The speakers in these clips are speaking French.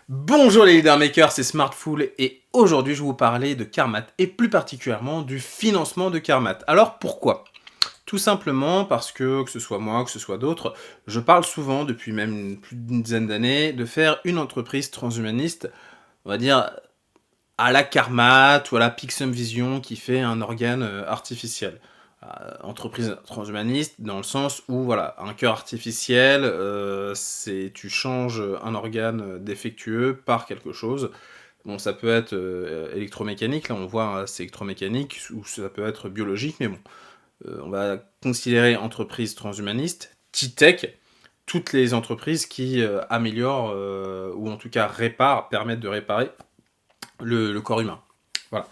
Bonjour les leader makers, c'est Smartful et aujourd'hui je vais vous parler de Carmat et plus particulièrement du financement de Carmat. Alors pourquoi? Tout simplement parce que ce soit moi, que ce soit d'autres, je parle souvent depuis même plus d'une dizaine d'années de faire une entreprise transhumaniste, on va dire à la Carmat ou à la Pixum Vision qui fait un organe artificiel. Entreprise transhumaniste dans le sens où voilà, un cœur artificiel, c'est tu changes un organe défectueux par quelque chose. Bon, ça peut être électromécanique, là on voit hein, c'est électromécanique, ou ça peut être biologique, mais bon, on va considérer entreprise transhumaniste, T-Tech, toutes les entreprises qui améliorent, ou en tout cas réparent, permettent de réparer le corps humain. Voilà.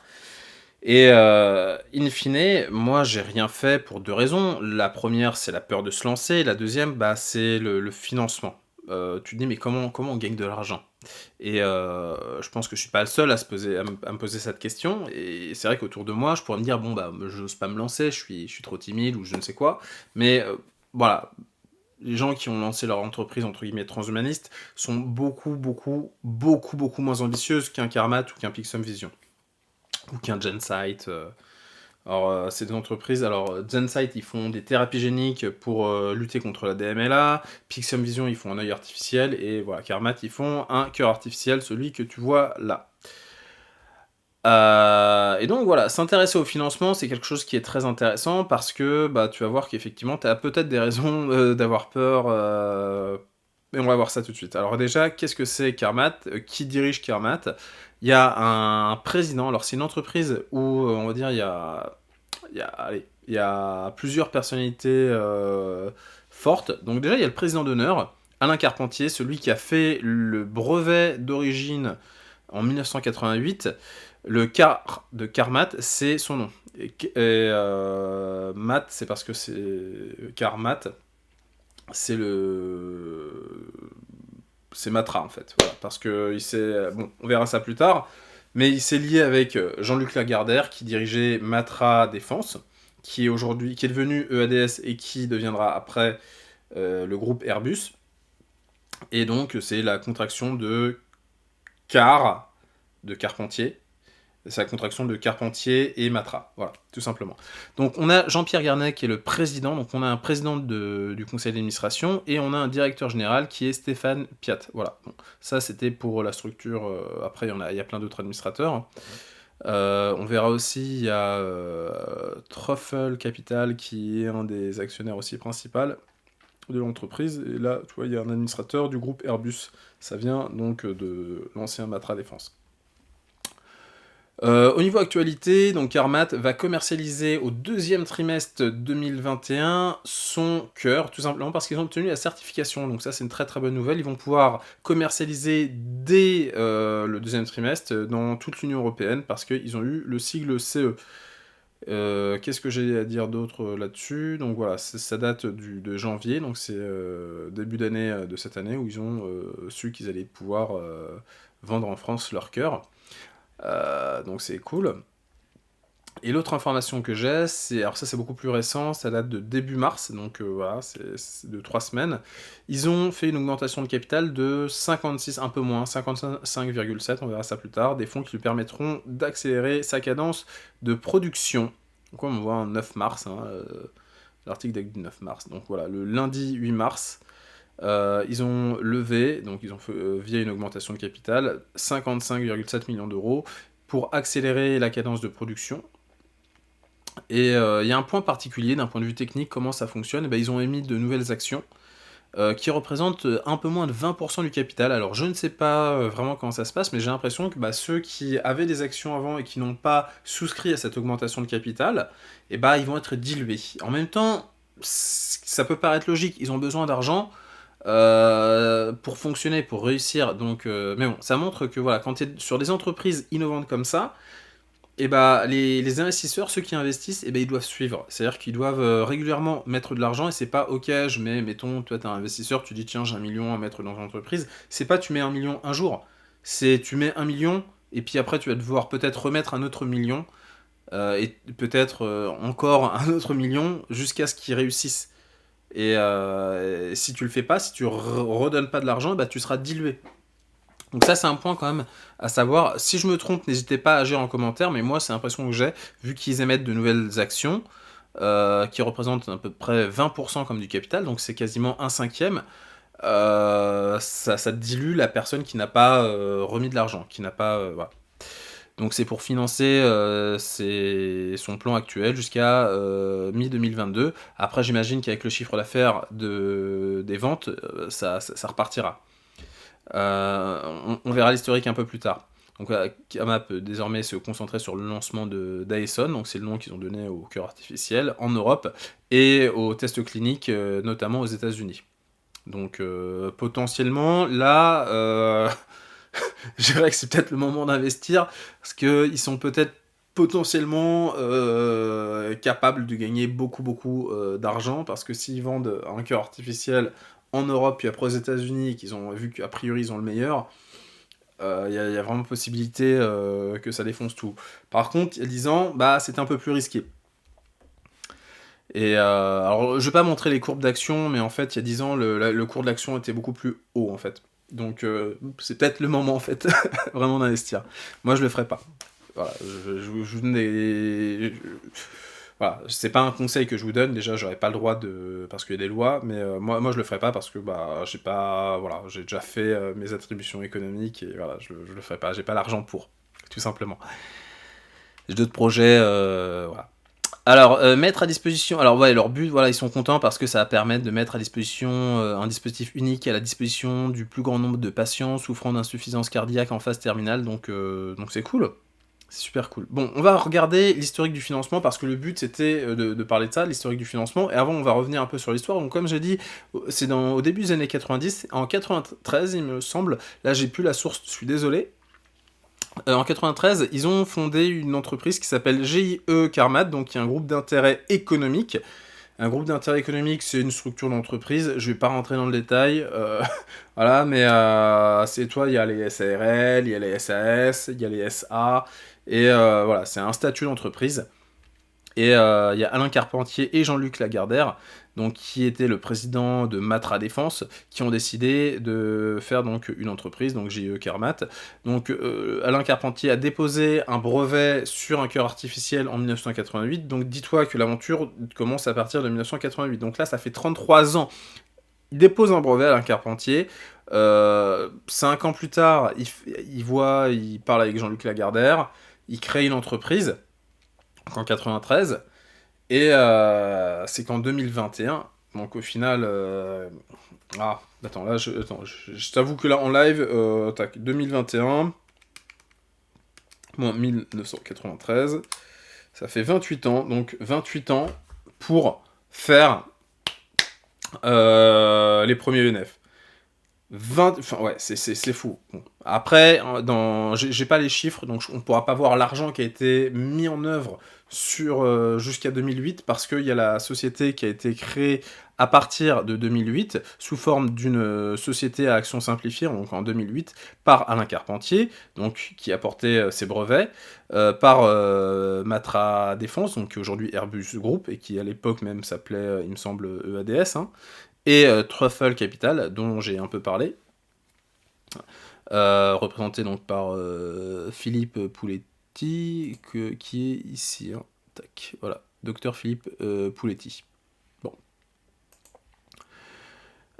Et in fine, moi j'ai rien fait pour 2 raisons. La première, c'est la peur de se lancer, la deuxième, bah, c'est le financement. Tu te dis: «Mais comment on gagne de l'argent?» Et je pense que je suis pas le seul à me poser cette question et c'est vrai qu'autour de moi, je pourrais me dire: «Bon, bah, j'ose pas me lancer, je suis trop timide» ou je ne sais quoi. Mais voilà, les gens qui ont lancé leur entreprise entre guillemets «transhumaniste» sont beaucoup moins ambitieuses qu'un Carmat ou qu'un Pixum Vision ou qu'un Gensight, alors, c'est des entreprises alors, Gensight, ils font des thérapies géniques pour, lutter contre la DMLA, Pixum Vision, ils font un œil artificiel et voilà, Carmat, ils font un cœur artificiel, celui que tu vois là. Et donc voilà, s'intéresser au financement, c'est quelque chose qui est très intéressant parce que, bah, tu vas voir qu'effectivement, tu as peut-être des raisons, d'avoir peur, et on va voir ça tout de suite. Alors déjà, qu'est-ce que c'est Carmat? Qui dirige Carmat? Il y a un président, alors c'est une entreprise où, on va dire, il y a plusieurs personnalités fortes. Donc déjà, il y a le président d'honneur, Alain Carpentier, celui qui a fait le brevet d'origine en 1988. Le car de Carmat, c'est son nom. Mat, c'est parce que c'est Carmat, c'est c'est Matra en fait. Voilà, parce que il s'est bon, on verra ça plus tard, mais il s'est lié avec Jean-Luc Lagardère qui dirigeait Matra Défense, qui est devenu EADS et qui deviendra après le groupe Airbus. Et donc c'est la contraction de Car de Carpentier. C'est la contraction de Carpentier et Matra, voilà, tout simplement. Donc on a Jean-Pierre Garnet qui est le président, donc on a un président du conseil d'administration, et on a un directeur général qui est Stéphane Piat, voilà. Bon, ça c'était pour la structure, après il y a plein d'autres administrateurs. On verra aussi, il y a Truffle Capital qui est un des actionnaires aussi principal de l'entreprise, et là, tu vois, il y a un administrateur du groupe Airbus, ça vient donc de l'ancien Matra Défense. Au niveau actualité, donc Carmat va commercialiser au deuxième trimestre 2021 son cœur, tout simplement parce qu'ils ont obtenu la certification. Donc ça, c'est une très très bonne nouvelle. Ils vont pouvoir commercialiser dès le deuxième trimestre dans toute l'Union européenne parce qu'ils ont eu le sigle CE. Qu'est-ce que j'ai à dire d'autre là-dessus? Donc voilà, ça date de janvier, donc c'est début d'année de cette année où ils ont su qu'ils allaient pouvoir vendre en France leur cœur. Donc c'est cool. Et l'autre information que j'ai, alors ça c'est beaucoup plus récent, ça date de début mars, donc voilà, c'est de 3 semaines. Ils ont fait une augmentation de capital de 56, un peu moins, 55,7, on verra ça plus tard, des fonds qui lui permettront d'accélérer sa cadence de production. Donc on voit un 9 mars, hein, l'article date du 9 mars, donc voilà, le lundi 8 mars, ils ont levé, donc ils ont fait, via une augmentation de capital, 55,7 millions d'euros pour accélérer la cadence de production. Et il y a un point particulier d'un point de vue technique, comment ça fonctionne. Ils ont émis de nouvelles actions qui représentent un peu moins de 20% du capital. Alors je ne sais pas vraiment comment ça se passe, mais j'ai l'impression que ceux qui avaient des actions avant et qui n'ont pas souscrit à cette augmentation de capital, ils vont être dilués. En même temps, ça peut paraître logique, ils ont besoin d'argent, pour fonctionner, pour réussir. Donc, mais bon, ça montre que voilà, quand tu es sur des entreprises innovantes comme ça, les investisseurs, ceux qui investissent, ils doivent suivre. C'est-à-dire qu'ils doivent régulièrement mettre de l'argent et c'est pas ok, je mets, mettons, toi t'es un investisseur, tu dis tiens j'ai 1 million à mettre dans une entreprise. C'est pas tu mets 1 million un jour, c'est tu mets 1 million et puis après tu vas devoir peut-être remettre un autre million et peut-être encore un autre million jusqu'à ce qu'ils réussissent. Et si tu le fais pas, si tu redonnes pas de l'argent, tu seras dilué. Donc ça, c'est un point quand même à savoir. Si je me trompe, n'hésitez pas à agir en commentaire, mais moi, c'est l'impression que j'ai, vu qu'ils émettent de nouvelles actions, qui représentent à peu près 20% comme du capital, donc c'est quasiment un cinquième, ça dilue la personne qui n'a pas remis de l'argent, qui n'a pas... voilà. Donc c'est pour financer son plan actuel jusqu'à mi-2022. Après, j'imagine qu'avec le chiffre d'affaires des ventes, ça repartira. On verra l'historique un peu plus tard. Donc Karma peut désormais se concentrer sur le lancement d'Aeson, donc c'est le nom qu'ils ont donné au cœur artificiel, en Europe, et aux tests cliniques, notamment aux États-Unis. Donc potentiellement, là, je dirais que c'est peut-être le moment d'investir, parce qu'ils sont peut-être potentiellement capables de gagner beaucoup d'argent, parce que s'ils vendent un cœur artificiel en Europe, puis après aux États-Unis, qu'ils ont vu qu'a priori ils ont le meilleur, il y a vraiment possibilité que ça défonce tout. Par contre, il y a 10 ans, bah, c'était un peu plus risqué. Et alors, je vais pas montrer les courbes d'action, mais en fait, il y a 10 ans, le cours de l'action était beaucoup plus haut, en fait. Donc, c'est peut-être le moment, en fait, vraiment d'investir. Moi, je le ferai pas. Voilà, je vous donne des... Voilà, c'est pas un conseil que je vous donne, déjà j'aurais pas le droit de... parce qu'il y a des lois, mais moi je le ferai pas parce que bah j'ai pas... Voilà, j'ai déjà fait mes attributions économiques et voilà, je le ferai pas, j'ai pas l'argent pour, tout simplement. J'ai d'autres projets, voilà. Alors, mettre à disposition... Alors ouais, leur but, voilà, ils sont contents parce que ça va permettre de mettre à disposition un dispositif unique à la disposition du plus grand nombre de patients souffrant d'insuffisance cardiaque en phase terminale, donc c'est cool. C'est super cool. Bon, on va regarder l'historique du financement, parce que le but, c'était de parler de ça, l'historique du financement, et avant, on va revenir un peu sur l'histoire. Donc, comme j'ai dit, c'est au début des années 90, en 93, il me semble, là, j'ai plus la source, je suis désolé. En 93, ils ont fondé une entreprise qui s'appelle GIE Carmat, donc qui est un groupe d'intérêt économique. Un groupe d'intérêt économique, c'est une structure d'entreprise, je vais pas rentrer dans le détail, voilà, mais c'est toi, il y a les SARL, il y a les SAS, il y a les SA, et voilà, c'est un statut d'entreprise. Et il y a Alain Carpentier et Jean-Luc Lagardère, donc, qui était le président de Matra Défense, qui ont décidé de faire donc une entreprise, donc GIE Carmat. Donc Alain Carpentier a déposé un brevet sur un cœur artificiel en 1988, donc dis-toi que l'aventure commence à partir de 1988. Donc là, ça fait 33 ans. Il dépose un brevet, Alain Carpentier. 5 ans plus tard, il parle avec Jean-Luc Lagardère, il crée une entreprise, en 93, et c'est qu'en 2021, donc au final... attends, là, je t'avoue que là, en live, tac, 2021, moins 1993, ça fait 28 ans, donc 28 ans pour faire les premiers ENF. Enfin, ouais, c'est fou. Bon. Après, j'ai pas les chiffres, donc on pourra pas voir l'argent qui a été mis en œuvre sur jusqu'à 2008, parce qu'il y a la société qui a été créée à partir de 2008, sous forme d'une société à action simplifiée, donc en 2008, par Alain Carpentier, donc, qui a porté ses brevets, par Matra Défense, donc aujourd'hui Airbus Group, et qui à l'époque même s'appelait, il me semble, EADS, hein, et Truffle Capital, dont j'ai un peu parlé, représenté donc par Philippe Pouletti, qui est ici, hein. Tac, voilà, docteur Philippe Pouletti. Bon.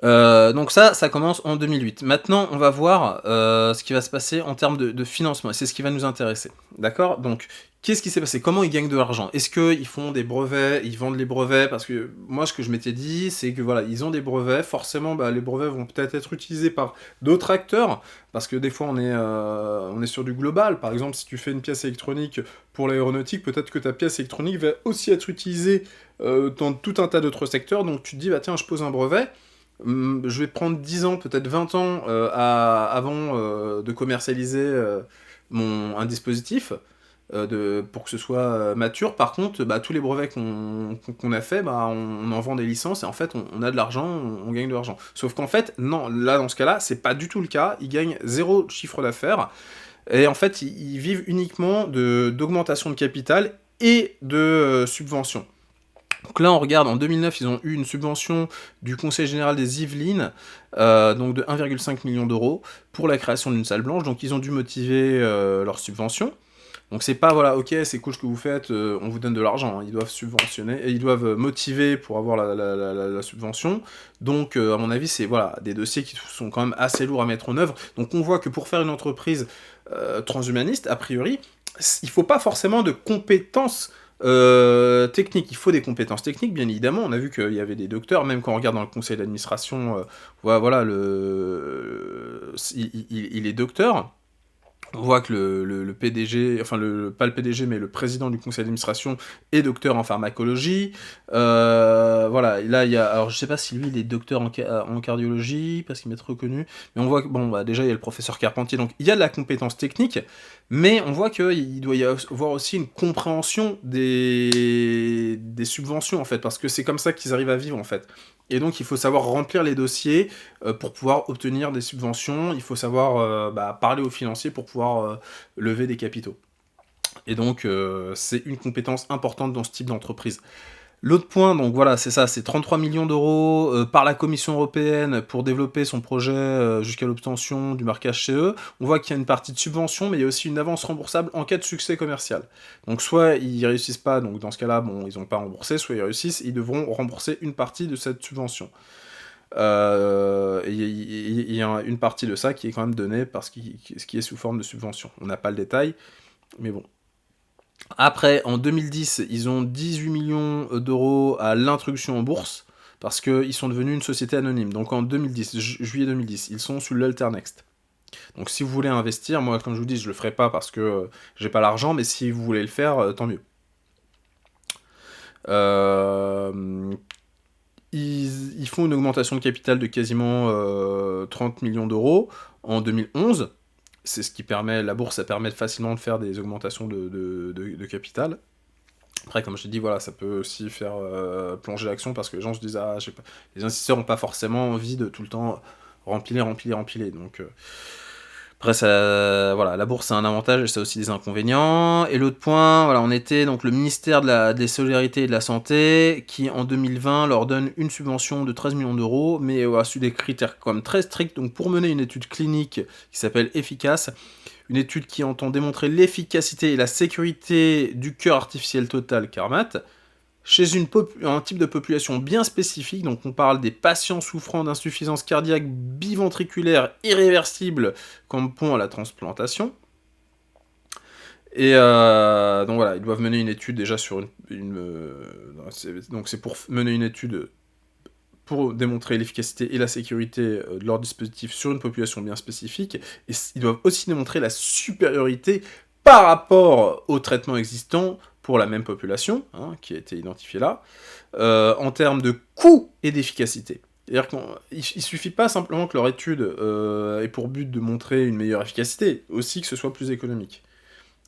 Donc ça commence en 2008. Maintenant, on va voir ce qui va se passer en termes de financement, et c'est ce qui va nous intéresser. D'accord ? Donc, qu'est-ce qui s'est passé ? Comment ils gagnent de l'argent ? Est-ce qu'ils font des brevets, ils vendent les brevets ? Parce que moi, ce que je m'étais dit, c'est que voilà, ils ont des brevets, forcément, bah, les brevets vont peut-être être utilisés par d'autres acteurs, parce que des fois, on est sur du global. Par exemple, si tu fais une pièce électronique pour l'aéronautique, peut-être que ta pièce électronique va aussi être utilisée dans tout un tas d'autres secteurs, donc tu te dis, bah tiens, je pose un brevet, je vais prendre 10 ans, peut-être 20 ans avant de commercialiser un dispositif pour que ce soit mature. Par contre, bah, tous les brevets qu'on a fait, bah, on en vend des licences et en fait on a de l'argent, on gagne de l'argent. Sauf qu'en fait, non, là dans ce cas-là, c'est pas du tout le cas. Ils gagnent 0 chiffre d'affaires et en fait ils vivent uniquement d'augmentation de capital et de subventions. Donc là, on regarde, en 2009, ils ont eu une subvention du Conseil général des Yvelines, donc de 1,5 million d'euros pour la création d'une salle blanche. Donc ils ont dû motiver leur subvention. Donc c'est pas, voilà, ok, c'est cool ce que vous faites, on vous donne de l'argent, hein. Ils doivent subventionner, et ils doivent motiver pour avoir la subvention. Donc à mon avis, c'est, voilà, des dossiers qui sont quand même assez lourds à mettre en œuvre. Donc on voit que pour faire une entreprise transhumaniste, a priori, il faut pas forcément de compétences techniques. Il faut des compétences techniques, bien évidemment. On a vu qu'il y avait des docteurs, même quand on regarde dans le conseil d'administration, voilà, il est docteur. On voit que le PDG, enfin pas le PDG, mais le président du conseil d'administration est docteur en pharmacologie. Voilà, et là il y a, alors je sais pas si lui il est docteur en cardiologie, parce qu'il m'est reconnu, mais on voit que, bon, bah, déjà il y a le professeur Carpentier, donc il y a de la compétence technique, mais on voit qu'il doit y avoir aussi une compréhension des subventions, en fait, parce que c'est comme ça qu'ils arrivent à vivre, en fait. Et donc il faut savoir remplir les dossiers pour pouvoir obtenir des subventions, il faut savoir parler aux financiers pour pouvoir lever des capitaux. Et donc c'est une compétence importante dans ce type d'entreprise. L'autre point, donc voilà, c'est ça, c'est 33 millions d'euros par la Commission européenne pour développer son projet jusqu'à l'obtention du marquage CE. On voit qu'il y a une partie de subvention, mais il y a aussi une avance remboursable en cas de succès commercial. Donc soit ils réussissent pas, donc dans ce cas-là, bon, ils n'ont pas remboursé, soit ils réussissent, ils devront rembourser une partie de cette subvention. Il y a une partie de ça qui est quand même donnée parce ce qui est sous forme de subvention. On n'a pas le détail, mais bon. Après, en 2010, ils ont 18 millions d'euros à l'introduction en bourse, parce qu'ils sont devenus une société anonyme. Donc en 2010, juillet 2010, ils sont sous l'Alternext. Donc si vous voulez investir, moi comme je vous dis, je le ferai pas parce que j'ai pas l'argent, mais si vous voulez le faire, tant mieux. Ils font une augmentation de capital de quasiment 30 millions d'euros en 2011. C'est ce qui permet, la bourse, ça permet facilement de faire des augmentations de capital. Après, comme je te dis, voilà, ça peut aussi faire plonger l'action parce que les gens se disent, ah, les investisseurs n'ont pas forcément envie de tout le temps rempiler. Donc, après, ça, voilà, la bourse, c'est un avantage et ça a aussi des inconvénients. Et l'autre point, voilà, on était donc le ministère des Solidarités et de la Santé qui, en 2020, leur donne une subvention de 13 millions d'euros, mais sous des critères quand même très stricts. Donc, pour mener une étude clinique qui s'appelle Efficace, une étude qui entend démontrer l'efficacité et la sécurité du cœur artificiel total Carmat, chez un type de population bien spécifique, donc on parle des patients souffrant d'insuffisance cardiaque biventriculaire irréversible comme pont à la transplantation. Et donc voilà, ils doivent mener une étude déjà sur donc c'est pour mener une étude pour démontrer l'efficacité et la sécurité de leur dispositif sur une population bien spécifique, et ils doivent aussi démontrer la supériorité par rapport au traitement existant pour la même population, hein, qui a été identifiée là, en termes de coût et d'efficacité. C'est-à-dire qu'il ne suffit pas simplement que leur étude ait pour but de montrer une meilleure efficacité, aussi que ce soit plus économique.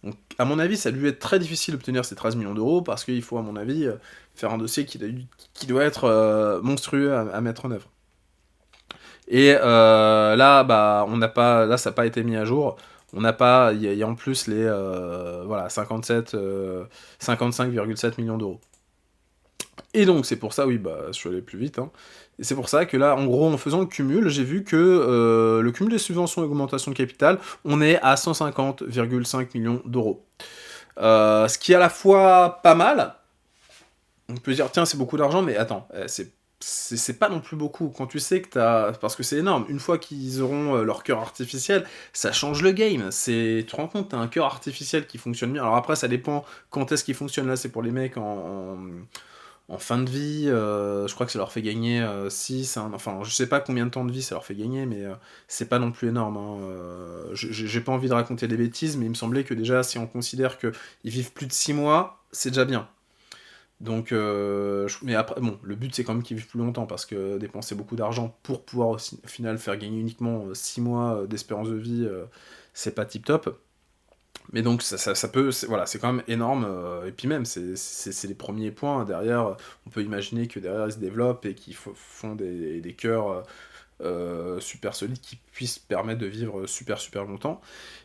Donc, à mon avis, ça a dû être très difficile d'obtenir ces 13 millions d'euros, parce qu'il faut, à mon avis, faire un dossier qui doit être monstrueux à mettre en œuvre. Et là, on n'a pas, là, ça n'a pas été mis à jour. On n'a pas, il y a en plus les 55,7 millions d'euros. Et donc, c'est pour ça, oui, je suis allé plus vite, hein. Et c'est pour ça que là, en gros, en faisant le cumul, j'ai vu que le cumul des subventions et augmentation de capital, on est à 150,5 millions d'euros. Ce qui est à la fois pas mal. On peut dire, tiens, c'est beaucoup d'argent, mais attends, c'est pas non plus beaucoup. Quand tu sais que t'as... Parce que c'est énorme. Une fois qu'ils auront leur cœur artificiel, ça change le game. Tu te rends compte, t'as un cœur artificiel qui fonctionne bien. Alors après, ça dépend quand est-ce qu'il fonctionne. Là, c'est pour les mecs en fin de vie, je crois que ça leur fait gagner 6, enfin je sais pas combien de temps de vie ça leur fait gagner, mais c'est pas non plus énorme, hein. J'ai pas envie de raconter des bêtises, mais il me semblait que déjà si on considère qu'ils vivent plus de 6 mois, c'est déjà bien. Donc, mais après, bon, le but c'est quand même qu'ils vivent plus longtemps, parce que dépenser beaucoup d'argent pour pouvoir au final faire gagner uniquement 6 mois d'espérance de vie, c'est pas tip top. Mais donc ça peut, voilà, c'est quand même énorme, et puis même, c'est les premiers points. Derrière, on peut imaginer que derrière ils se développent et qu'ils font des cœurs super solide qui puisse permettre de vivre super super longtemps.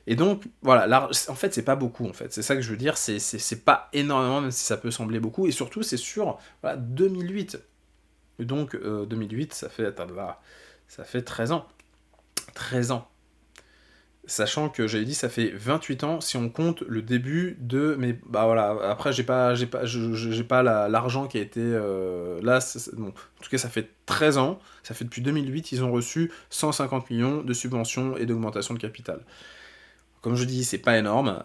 Et donc, voilà, en fait, c'est pas beaucoup, en fait. C'est ça que je veux dire, c'est pas énormément, même si ça peut sembler beaucoup. Et surtout, c'est sur, voilà, 2008. Et donc, 2008, ça fait 13 ans. 13 ans. Sachant que j'avais dit ça fait 28 ans si on compte le début de. Mais bah voilà, après j'ai pas l'argent qui a été. Là, bon, en tout cas, ça fait 13 ans. Ça fait depuis 2008, ils ont reçu 150 millions de subventions et d'augmentation de capital. Comme je dis, c'est pas énorme.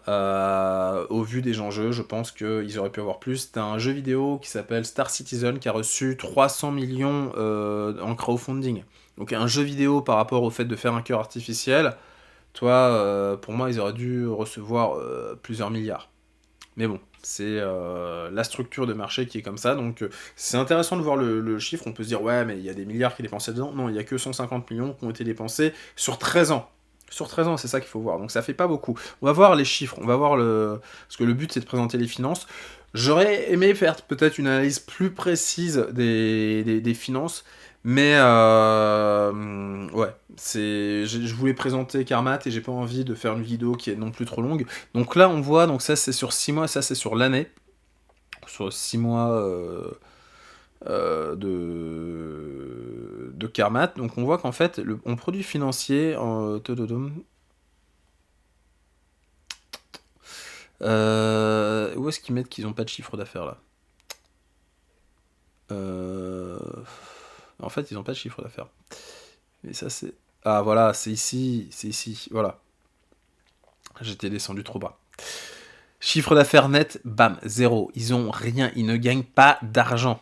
Au vu des enjeux, je pense qu'ils auraient pu avoir plus. T'as un jeu vidéo qui s'appelle Star Citizen qui a reçu 300 millions en crowdfunding. Donc un jeu vidéo par rapport au fait de faire un cœur artificiel, toi, pour moi, ils auraient dû recevoir plusieurs milliards. Mais bon, c'est la structure de marché qui est comme ça. Donc c'est intéressant de voir le chiffre. On peut se dire, ouais, mais il y a des milliards qui sont dépensés dedans. Non, il n'y a que 150 millions qui ont été dépensés sur 13 ans. Sur 13 ans, c'est ça qu'il faut voir. Donc ça fait pas beaucoup. On va voir les chiffres, on va voir parce que le but c'est de présenter les finances. J'aurais aimé faire peut-être une analyse plus précise des finances, mais ouais, je voulais présenter Carmat et j'ai pas envie de faire une vidéo qui est non plus trop longue. Donc là on voit, donc ça c'est sur 6 mois, ça c'est sur l'année. Sur 6 mois de Carmat. Donc on voit qu'en fait, en produit financier, où est-ce qu'ils mettent qu'ils n'ont pas de chiffre d'affaires là? En fait, ils n'ont pas de chiffre d'affaires. Et ça, c'est. Ah, voilà, c'est ici, voilà. J'étais descendu trop bas. Chiffre d'affaires net, bam, zéro. Ils ont rien, ils ne gagnent pas d'argent.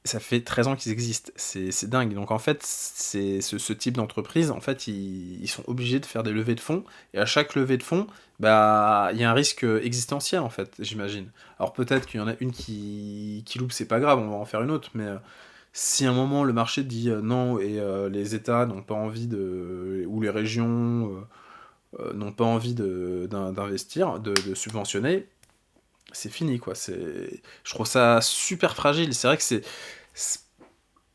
Ça fait 13 ans qu'ils existent, c'est dingue. Donc en fait, c'est ce type d'entreprise, en fait, ils sont obligés de faire des levées de fonds, et à chaque levée de fonds, bah, il y a un risque existentiel, en fait, j'imagine. Alors peut-être qu'il y en a une qui loupe, c'est pas grave, on va en faire une autre, mais si à un moment le marché dit non, et les États n'ont pas envie ou les régions n'ont pas envie d'investir, de subventionner, c'est fini, quoi. Je trouve ça super fragile. C'est vrai que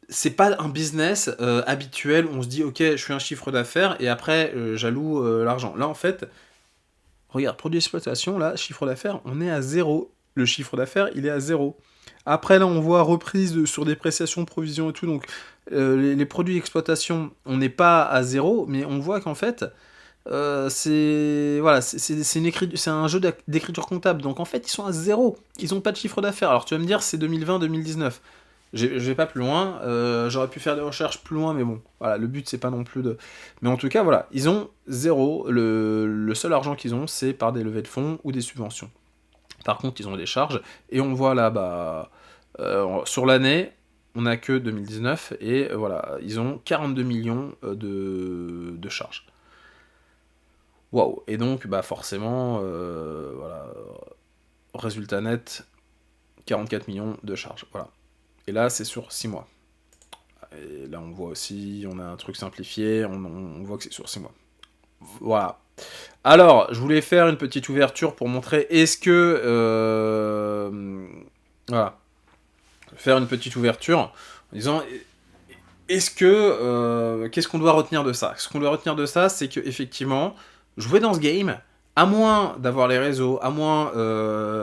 c'est pas un business habituel où on se dit ok, je fais un chiffre d'affaires et après j'alloue l'argent. Là en fait, regarde, produit d'exploitation, là, chiffre d'affaires, on est à zéro. Le chiffre d'affaires, il est à zéro. Après là on voit reprise sur dépréciation, provision et tout, donc les produits d'exploitation, on n'est pas à zéro, mais on voit qu'en fait c'est voilà, c'est un jeu d'écriture comptable, donc en fait ils sont à zéro, ils ont pas de chiffre d'affaires. Alors tu vas me dire c'est 2020-2019. Je vais pas plus loin, j'aurais pu faire des recherches plus loin, mais bon, voilà, le but c'est pas non plus de. Mais en tout cas, voilà, ils ont zéro, le seul argent qu'ils ont, c'est par des levées de fonds ou des subventions. Par contre, ils ont des charges, et on voit là, bah, sur l'année, on n'a que 2019, et voilà, ils ont 42 millions de charges. Waouh! Et donc, bah forcément, voilà, résultat net, 44 millions de charges. Voilà. Et là, c'est sur 6 mois. Et là, on voit aussi, on a un truc simplifié, on voit que c'est sur 6 mois. Voilà. Alors, je voulais faire une petite ouverture pour montrer, est-ce que... voilà. Faire une petite ouverture en disant, est-ce que... qu'est-ce qu'on doit retenir de ça? Ce qu'on doit retenir de ça, c'est que effectivement, jouer dans ce game, à moins d'avoir les réseaux, à moins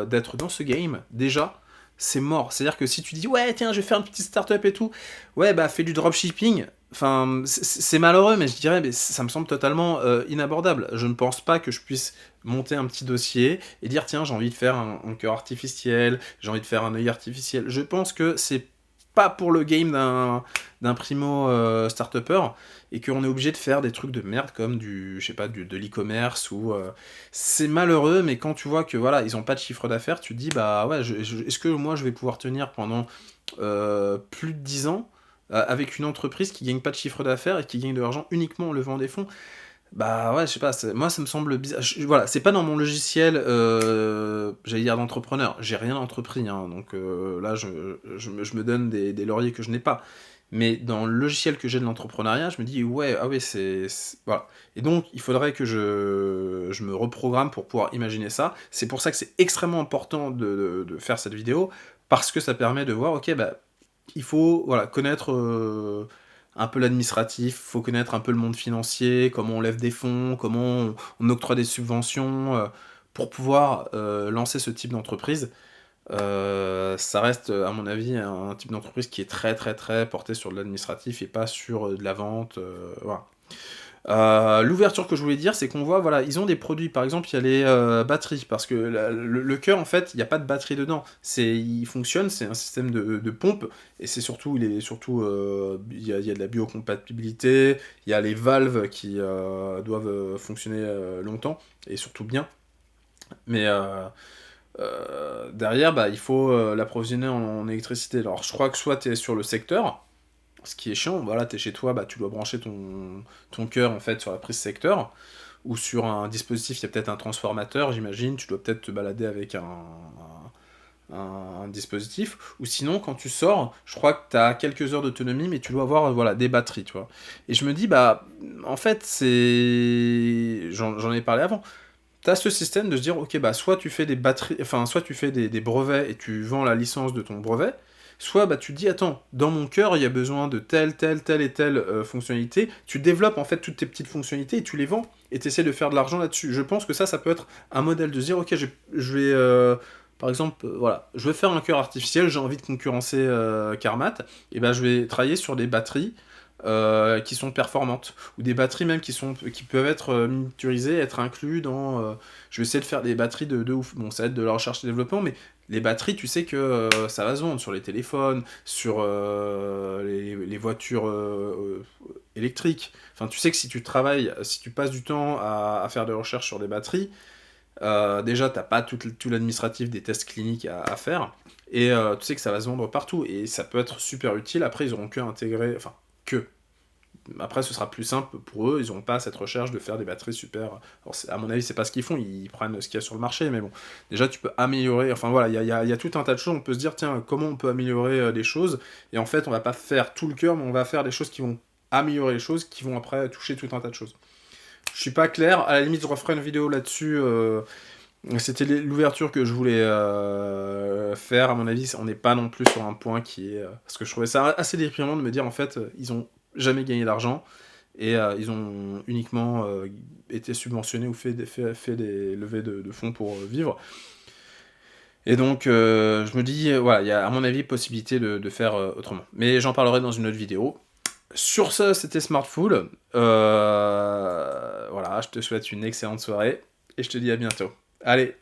d'être dans ce game, déjà, c'est mort. C'est-à-dire que si tu dis, ouais, tiens, je vais faire une petite start-up et tout, ouais, bah, fais du dropshipping. Enfin, c'est malheureux, mais je dirais, mais ça me semble totalement inabordable. Je ne pense pas que je puisse monter un petit dossier et dire, tiens, j'ai envie de faire un cœur artificiel, j'ai envie de faire un œil artificiel. Je pense que c'est pas pour le game d'un primo start-upper, et qu'on est obligé de faire des trucs de merde comme je sais pas, de l'e-commerce, ou c'est malheureux, mais quand tu vois que voilà, ils ont pas de chiffre d'affaires, tu te dis bah ouais, est-ce que moi je vais pouvoir tenir pendant plus de 10 ans avec une entreprise qui gagne pas de chiffre d'affaires et qui gagne de l'argent uniquement en levant des fonds? Bah ouais, je sais pas, moi ça me semble bizarre. Voilà, c'est pas dans mon logiciel, j'allais dire d'entrepreneur. J'ai rien entrepris, hein, donc là je me donne des lauriers que je n'ai pas. Mais dans le logiciel que j'ai de l'entrepreneuriat, je me dis ouais, ah ouais, voilà. Et donc il faudrait que je me reprogramme pour pouvoir imaginer ça. C'est pour ça que c'est extrêmement important de faire cette vidéo, parce que ça permet de voir, ok, bah il faut voilà, connaître un peu l'administratif, faut connaître un peu le monde financier, comment on lève des fonds, comment on octroie des subventions, pour pouvoir, lancer ce type d'entreprise. Ça reste, à mon avis, un type d'entreprise qui est très, très, très porté sur de l'administratif et pas sur, de la vente, voilà. L'ouverture que je voulais dire, c'est qu'on voit, voilà, ils ont des produits, par exemple, il y a les batteries, parce que le cœur, en fait, il n'y a pas de batterie dedans. Il fonctionne, c'est un système de pompe, et c'est surtout, il y a de la biocompatibilité, il y a les valves qui doivent fonctionner longtemps, et surtout bien. Mais derrière, bah, il faut l'approvisionner en électricité. Alors, je crois que soit tu es sur le secteur, ce qui est chiant, voilà, t'es chez toi, bah, tu dois brancher ton cœur en fait sur la prise secteur, ou sur un dispositif, il y a peut-être un transformateur, j'imagine, tu dois peut-être te balader avec un dispositif, ou sinon quand tu sors, je crois que tu as quelques heures d'autonomie, mais tu dois avoir voilà, des batteries, tu vois. Et je me dis, bah, en fait, j'en ai parlé avant, tu as ce système de se dire, ok, bah, soit tu fais des batteries, enfin, soit tu fais des brevets et tu vends la licence de ton brevet, soit bah, tu te dis, attends, dans mon cœur, il y a besoin de telle et telle fonctionnalité. Tu développes en fait toutes tes petites fonctionnalités et tu les vends et tu essaies de faire de l'argent là-dessus. Je pense que ça peut être un modèle de se dire, ok, je vais, par exemple, voilà, je veux faire un cœur artificiel, j'ai envie de concurrencer Carmat, et ben je vais travailler sur des batteries qui sont performantes, ou des batteries même qui peuvent être miniaturisées, être inclus dans... je vais essayer de faire des batteries de ouf. Bon, ça va être de la recherche et développement, mais les batteries, tu sais que ça va se vendre sur les téléphones, sur les voitures électriques. Enfin, tu sais que si tu travailles, si tu passes du temps à faire des recherches sur des batteries, déjà, t'as pas tout l'administratif des tests cliniques à faire, et tu sais que ça va se vendre partout, et ça peut être super utile. Après, ils auront que intégré... Enfin, que... Après, ce sera plus simple pour eux, ils n'auront pas cette recherche de faire des batteries super... Alors, à mon avis, c'est pas ce qu'ils font, ils prennent ce qu'il y a sur le marché, mais bon, déjà, tu peux améliorer... Enfin, voilà, il y a tout un tas de choses, on peut se dire, tiens, comment on peut améliorer les choses, et en fait, on va pas faire tout le cœur, mais on va faire des choses qui vont améliorer les choses, qui vont après toucher tout un tas de choses. Je suis pas clair, à la limite, je referai une vidéo là-dessus... C'était l'ouverture que je voulais faire. À mon avis, on n'est pas non plus sur un point qui est... parce que je trouvais ça assez déprimant de me dire, en fait, ils ont jamais gagné d'argent, et ils ont uniquement été subventionnés ou fait des levées de fonds pour vivre. Et donc, je me dis, voilà, il y a à mon avis possibilité de faire autrement. Mais j'en parlerai dans une autre vidéo. Sur ce, c'était Smartful. Voilà, je te souhaite une excellente soirée, et je te dis à bientôt. Allez,